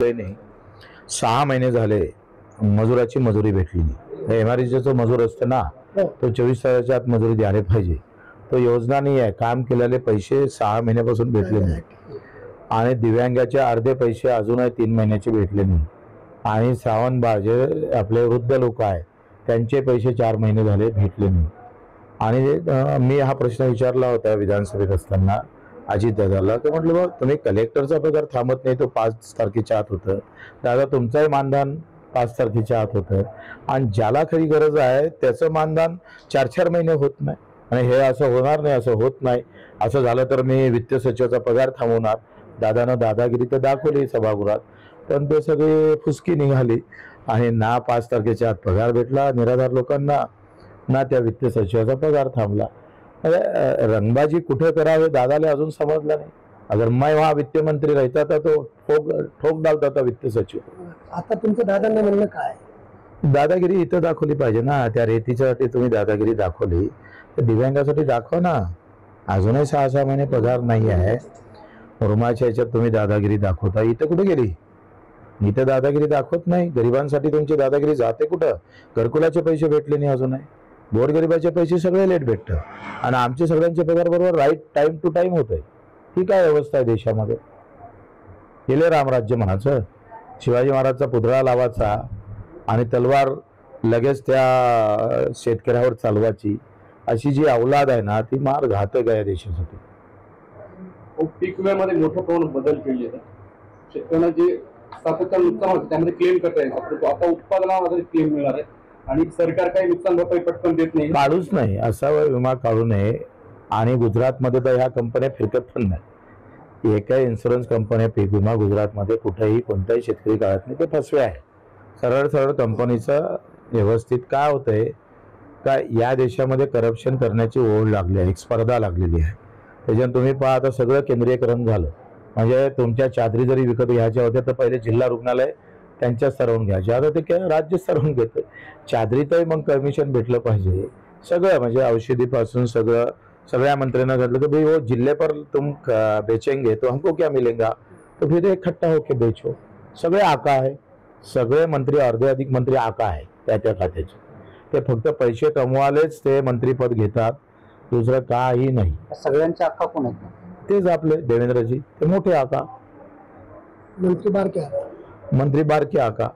भेटलंय नाही. 6 महिने झाले मजुराची मजुरी भेटली नाही. एमआरईचा मजूर असतो ना, तो 24 तासाच्या आत मजुरी द्यायला पाहिजे. तो योजना नाही आहे. काम केलेले पैसे 6 महिन्यापासून भेटले नाही. आणि दिव्यांगाचे अर्धे पैसे अजूनही 3 महिन्याचे भेटले नाही. आणि श्रावणबाळ जे आपले वृद्ध लोक आहेत त्यांचे पैसे 4 महिने झाले भेटले नाही. आणि मी हा प्रश्न विचारला होता विधानसभेत असताना अजितदादाला, तर म्हटलं बघ तुम्ही कलेक्टरचा पगार थांबत नाही, तो 5 तारखेच्या आत होतं. दादा तुमचंही मानधन 5 तारखेच्या आत होतं. आणि ज्याला खरी गरज आहे त्याचं मानधन 4-4 महिने होत नाही. आणि हे असं होणार नाही, असं होत नाही. असं झालं तर मी वित्त सचिवाचा पगार थांबवणार. दादानं दादागिरी तर दाखवली सभागृहात, पण ते सगळे फुसकी निघाली. आणि ना 5 तारखेच्या आत पगार भेटला निराधार लोकांना, ना त्या वित्त सचिवाचा पगार थांबला. रंगबाजी कुठे करावे दादाला अजून समजलं नाही. अगर मैं वहाँ वित्त मंत्री रहता था तो ठोक डालता था वित्त सचिव. आता तुमचं दादांना म्हणणं काय? दादागिरी इथं दाखवली पाहिजे ना. त्या रेतीच्यासाठी तुम्ही दादागिरी दाखवली तर दिव्यांगासाठी दाखवा ना. अजूनही 6-6 महिने पगार नाही आहे. रुमाच्या ह्याच्यात तुम्ही दादागिरी दाखवता, इथं कुठे गेली? इथं दादागिरी दाखवत नाही. गरिबांसाठी तुमची दादागिरी जाते कुठं? घरकुलाचे पैसे भेटले नाही अजूनही. गोरगरिबाचे पैसे सगळे लेट भेटतं. आणि आमचे सगळ्यांचे पगार बरोबर राईट टाइम टू टाइम होत आहे. ही काय व्यवस्था आहे देशामध्ये? गेले रामराज्य म्हणायचं, शिवाजी महाराजचा पुतळा लावायचा आणि तलवार लगेच त्या शेतकऱ्यावर चालवायची, अशी जी अवलाद आहे ना ती मार घातक आहे देशासाठी. पीक विम्यामध्ये मोठ्या प्रमाणात बदल केले आहेत. शेतकऱ्यांना जे सातत्यानं नुकसान होतं त्यामध्ये क्लेम करता येईल, परंतु आता उत्पादनामध्ये क्लेम मिळणार आहे आणि सरकार काही नुकसान भरपाई पटकन देत नाही. काढूच नाही, असा विमा काढू नये. आणि गुजरातमध्ये तर ह्या कंपन्या फिरकत पण नाही. एकाही इन्शुरन्स कंपन्या पीक विमा गुजरातमध्ये कुठेही कोणताही शेतकरी काढत नाही. ते फसवे आहे. सरळ सरळ कंपनीचं व्यवस्थित काय होतंय का या देशामध्ये करप्शन करण्याची ओढ लागली आहे, एक स्पर्धा लागलेली आहे. त्याच्यानं तुम्ही पहा आता सगळं केंद्रीयकरण झालं. म्हणजे तुमच्या चादरी जरी विकत घ्यायच्या होत्या तर पहिले जिल्हा रुग्णालय त्यांच्या स्तरावरून घ्यायचे, आता ते काय राज्य स्तरावरून घेतं. चादरीतही मग कमिशन भेटलं पाहिजे. सगळं म्हणजे औषधीपासून सगळं सगळ्या मंत्र्यांना घडलं की भाई वो जिले पर तुम बेचेंगे तो हमको क्या मिलेगा, तो फिर इकट्ठा होके बेचो. सगळे आका आहे. सगळे मंत्री अर्धे अधिक मंत्री आका आहे त्या खात्याचे. ते फक्त पैसे कमवालेच ते मंत्रीपद घेतात, दुसरं काही नाही. सगळ्यांचे आका कोण आहेत? तेच आपले देवेंद्रजी, ते मोठे आका. मंत्री बारके आका.